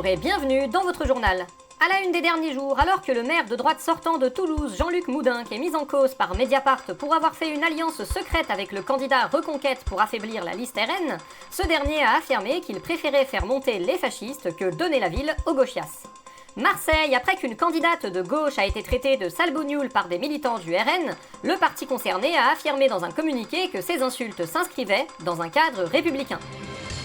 Bonjour et bienvenue dans votre journal. À la une des derniers jours, alors que le maire de droite sortant de Toulouse, Jean-Luc Moudinque, est mis en cause par Mediapart pour avoir fait une alliance secrète avec le candidat Reconquête pour affaiblir la liste RN, ce dernier a affirmé qu'il préférait faire monter les fascistes que donner la ville aux gauchias. Marseille, après qu'une candidate de gauche a été traitée de sale bougnoule par des militants du RN, le parti concerné a affirmé dans un communiqué que ces insultes s'inscrivaient dans un cadre républicain.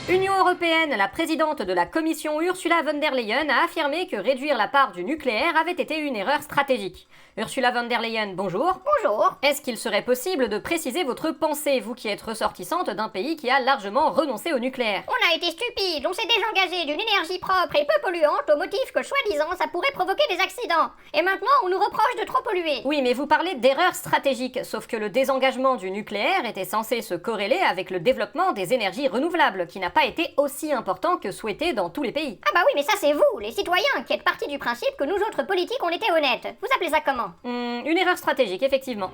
Union européenne, la présidente de la Commission Ursula von der Leyen a affirmé que réduire la part du nucléaire avait été une erreur stratégique. Ursula von der Leyen, bonjour. Bonjour. Est-ce qu'il serait possible de préciser votre pensée, vous qui êtes ressortissante d'un pays qui a largement renoncé au nucléaire? On a été stupide, on s'est désengagé d'une énergie propre et peu polluante au motif que, soi-disant, ça pourrait provoquer des accidents. Et maintenant, on nous reproche de trop polluer. Oui, mais vous parlez d'erreur stratégique, sauf que le désengagement du nucléaire était censé se corréler avec le développement des énergies renouvelables, qui n'a pas été aussi important que souhaité dans tous les pays. Ah bah oui, mais ça c'est vous, les citoyens, qui êtes partis du principe que nous autres politiques on était honnêtes. Vous appelez ça comment? Une erreur stratégique, effectivement.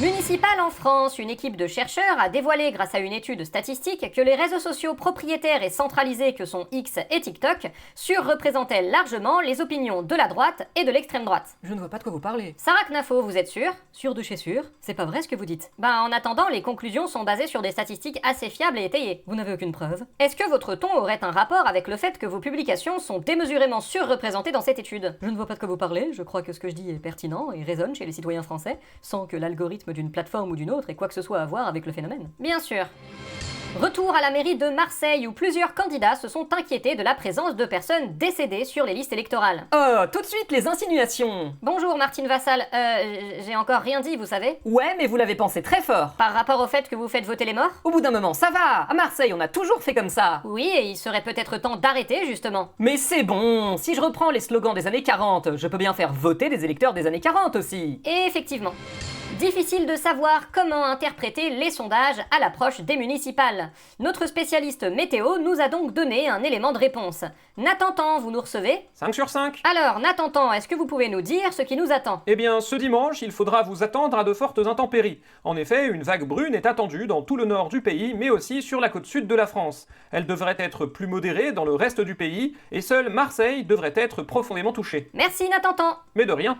Municipal en France, une équipe de chercheurs a dévoilé grâce à une étude statistique que les réseaux sociaux propriétaires et centralisés que sont X et TikTok surreprésentaient largement les opinions de la droite et de l'extrême droite. Je ne vois pas de quoi vous parlez. Sarah Knafo, vous êtes sûre? Sûr de chez sûr? C'est pas vrai ce que vous dites. En attendant, les conclusions sont basées sur des statistiques assez fiables et étayées. Vous n'avez aucune preuve? Est-ce que votre ton aurait un rapport avec le fait que vos publications sont démesurément surreprésentées dans cette étude? Je ne vois pas de quoi vous parlez, je crois que ce que je dis est pertinent et résonne chez les citoyens français, sans que l'algorithme d'une plateforme ou d'une autre ait quoi que ce soit à voir avec le phénomène. Bien sûr. Retour à la mairie de Marseille où plusieurs candidats se sont inquiétés de la présence de personnes décédées sur les listes électorales. Oh, tout de suite les insinuations! Bonjour Martine Vassal, j'ai encore rien dit, vous savez? Ouais, mais vous l'avez pensé très fort. Par rapport au fait que vous faites voter les morts? Au bout d'un moment, ça va! À Marseille, on a toujours fait comme ça! Oui, et il serait peut-être temps d'arrêter, justement. Mais c'est bon! Si je reprends les slogans des années 40, je peux bien faire voter des électeurs des années 40 aussi! Et effectivement. Difficile de savoir comment interpréter les sondages à l'approche des municipales. Notre spécialiste météo nous a donc donné un élément de réponse. Nathan, vous nous recevez? 5 sur 5. Alors, Nathan, est-ce que vous pouvez nous dire ce qui nous attend? Eh bien, ce dimanche, il faudra vous attendre à de fortes intempéries. En effet, une vague brune est attendue dans tout le nord du pays, mais aussi sur la côte sud de la France. Elle devrait être plus modérée dans le reste du pays, et seule Marseille devrait être profondément touchée. Merci Nathan. Mais de rien.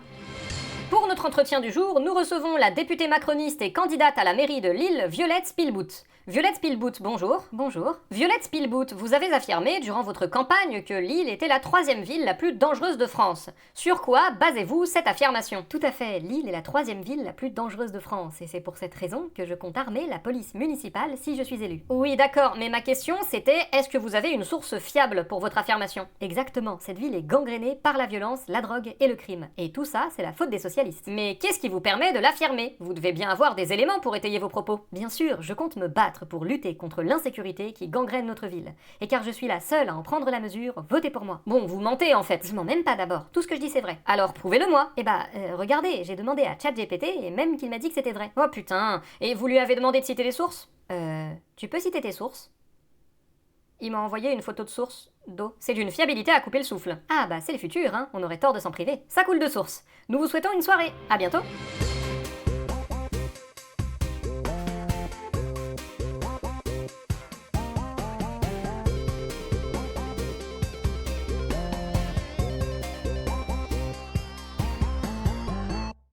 Pour notre entretien du jour, nous recevons la députée macroniste et candidate à la mairie de Lille, Violette Spilbout. Violette Spilbout, bonjour. Bonjour. Violette Spilbout, vous avez affirmé durant votre campagne que Lille était la 3e ville la plus dangereuse de France. Sur quoi basez-vous cette affirmation? Tout à fait, Lille est la 3e ville la plus dangereuse de France, et c'est pour cette raison que je compte armer la police municipale si je suis élue. Oui, d'accord, mais ma question c'était, est-ce que vous avez une source fiable pour votre affirmation? Exactement, cette ville est gangrénée par la violence, la drogue et le crime. Et tout ça, c'est la faute des socialistes. Mais qu'est-ce qui vous permet de l'affirmer? Vous devez bien avoir des éléments pour étayer vos propos. Bien sûr, je compte me battre pour lutter contre l'insécurité qui gangrène notre ville. Et car je suis la seule à en prendre la mesure, votez pour moi. Bon, vous mentez en fait. Je mens même pas d'abord. Tout ce que je dis c'est vrai. Alors prouvez-le moi. Regardez, j'ai demandé à ChatGPT et même qu'il m'a dit que c'était vrai. Oh putain. Et vous lui avez demandé de citer les sources? Tu peux citer tes sources? Il m'a envoyé une photo de source d'eau. C'est d'une fiabilité à couper le souffle. Ah bah c'est le futur, hein. On aurait tort de s'en priver. Ça coule de source. Nous vous souhaitons une soirée. À bientôt.